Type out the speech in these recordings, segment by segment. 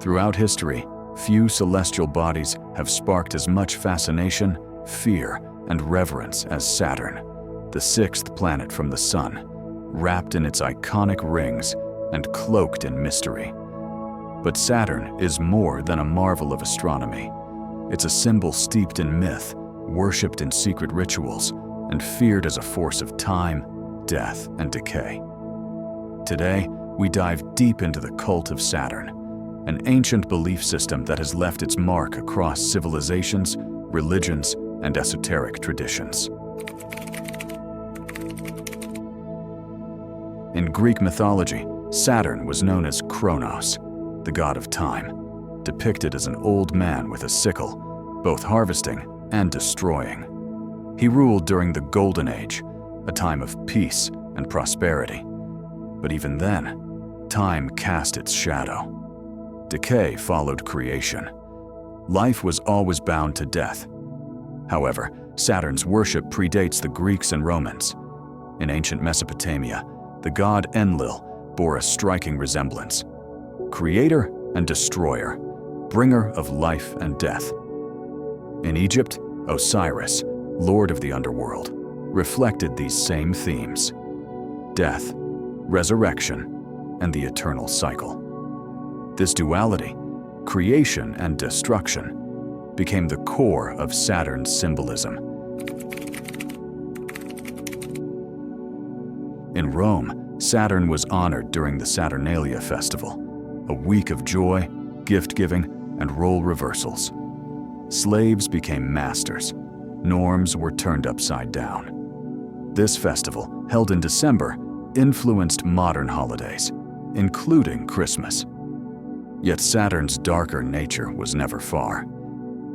Throughout history, few celestial bodies have sparked as much fascination, fear, and reverence as Saturn, the sixth planet from the Sun, wrapped in its iconic rings and cloaked in mystery. But Saturn is more than a marvel of astronomy. It's a symbol steeped in myth, worshipped in secret rituals, and feared as a force of time, death, and decay. Today, we dive deep into the Cult of Saturn, an ancient belief system that has left its mark across civilizations, religions, and esoteric traditions. In Greek mythology, Saturn was known as Kronos, the god of time, depicted as an old man with a sickle, both harvesting and destroying. He ruled during the Golden Age, a time of peace and prosperity. But even then, time cast its shadow. Decay followed creation. Life was always bound to death. However, Saturn's worship predates the Greeks and Romans. In ancient Mesopotamia, the god Enlil bore a striking resemblance. Creator and destroyer, bringer of life and death. In Egypt, Osiris, lord of the underworld, reflected these same themes: death, resurrection, and the eternal cycle. This duality, creation and destruction, became the core of Saturn's symbolism. In Rome, Saturn was honored during the Saturnalia festival, a week of joy, gift-giving, and role reversals. Slaves became masters. Norms were turned upside down. This festival, held in December, influenced modern holidays, including Christmas. Yet Saturn's darker nature was never far.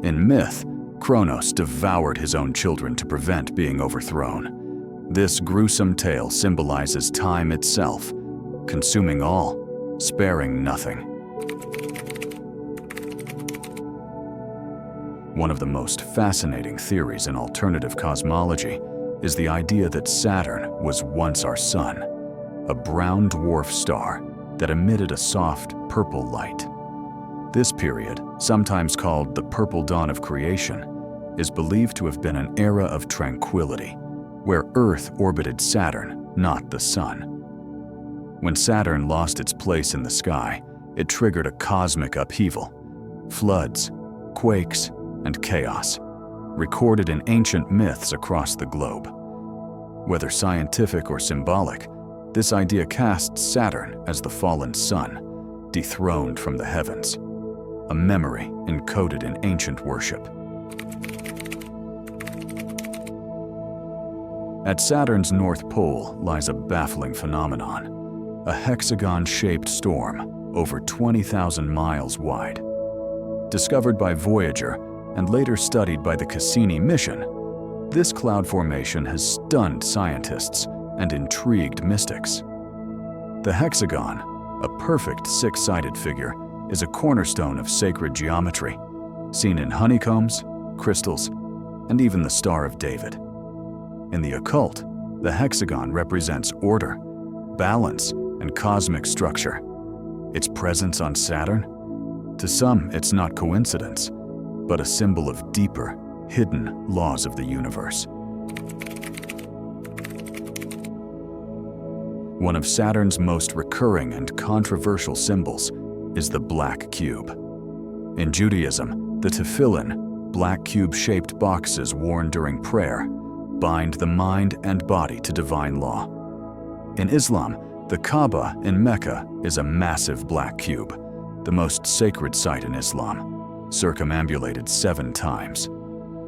In myth, Kronos devoured his own children to prevent being overthrown. This gruesome tale symbolizes time itself, consuming all, sparing nothing. One of the most fascinating theories in alternative cosmology is the idea that Saturn was once our Sun, a brown dwarf star that emitted a soft purple light. This period, sometimes called the Purple Dawn of Creation, is believed to have been an era of tranquility, where Earth orbited Saturn, not the Sun. When Saturn lost its place in the sky, it triggered a cosmic upheaval: floods, quakes, and chaos, recorded in ancient myths across the globe. Whether scientific or symbolic, this idea casts Saturn as the fallen sun, dethroned from the heavens, a memory encoded in ancient worship. At Saturn's North Pole lies a baffling phenomenon, a hexagon-shaped storm over 20,000 miles wide. Discovered by Voyager and later studied by the Cassini mission, this cloud formation has stunned scientists and intrigued mystics. The hexagon, a perfect six-sided figure, is a cornerstone of sacred geometry, seen in honeycombs, crystals, and even the Star of David. In the occult, the hexagon represents order, balance, and cosmic structure. Its presence on Saturn? To some, it's not coincidence, but a symbol of deeper, hidden laws of the universe. One of Saturn's most recurring and controversial symbols is the black cube. In Judaism, the tefillin, black cube-shaped boxes worn during prayer, bind the mind and body to divine law. In Islam, the Kaaba in Mecca is a massive black cube, the most sacred site in Islam, circumambulated 7 times,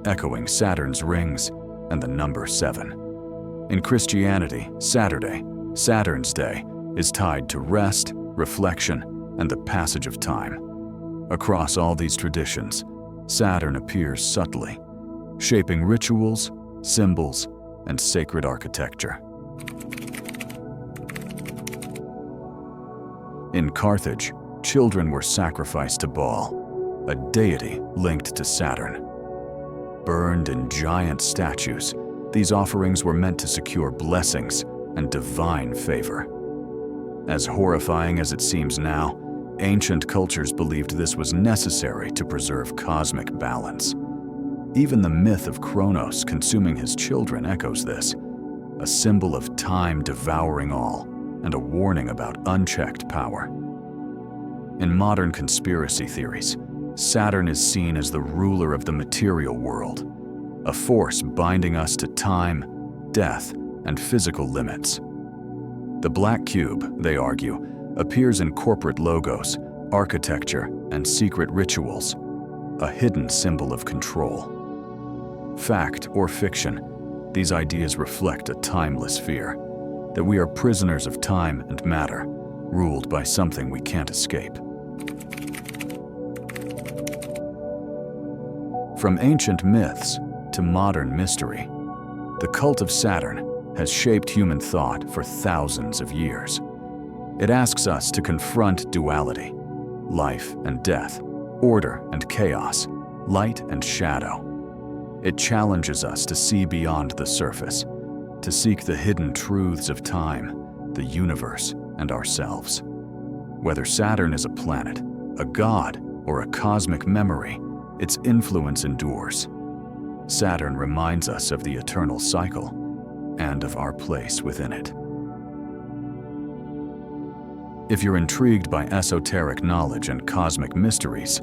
echoing Saturn's rings and the number 7. In Christianity, Saturday, Saturn's Day, is tied to rest, reflection, and the passage of time. Across all these traditions, Saturn appears subtly, shaping rituals, symbols, and sacred architecture. In Carthage, children were sacrificed to Baal, a deity linked to Saturn. Burned in giant statues, these offerings were meant to secure blessings and divine favor. As horrifying as it seems now, Ancient cultures believed this was necessary to preserve cosmic balance. Even the myth of Kronos consuming his children echoes this, a symbol of time devouring all and a warning about unchecked power. In modern conspiracy theories, Saturn is seen as the ruler of the material world, a force binding us to time, death, and physical limits. The black cube, they argue, appears in corporate logos, architecture, and secret rituals, a hidden symbol of control. Fact or fiction, these ideas reflect a timeless fear that we are prisoners of time and matter, ruled by something we can't escape. From ancient myths to modern mystery, the cult of Saturn has shaped human thought for thousands of years. It asks us to confront duality, life and death, order and chaos, light and shadow. It challenges us to see beyond the surface, to seek the hidden truths of time, the universe, and ourselves. Whether Saturn is a planet, a god, or a cosmic memory, its influence endures. Saturn reminds us of the eternal cycle and of our place within it. If you're intrigued by esoteric knowledge and cosmic mysteries,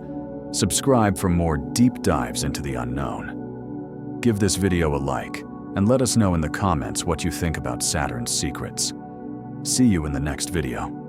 subscribe for more deep dives into the unknown. Give this video a like and let us know in the comments what you think about Saturn's secrets. See you in the next video.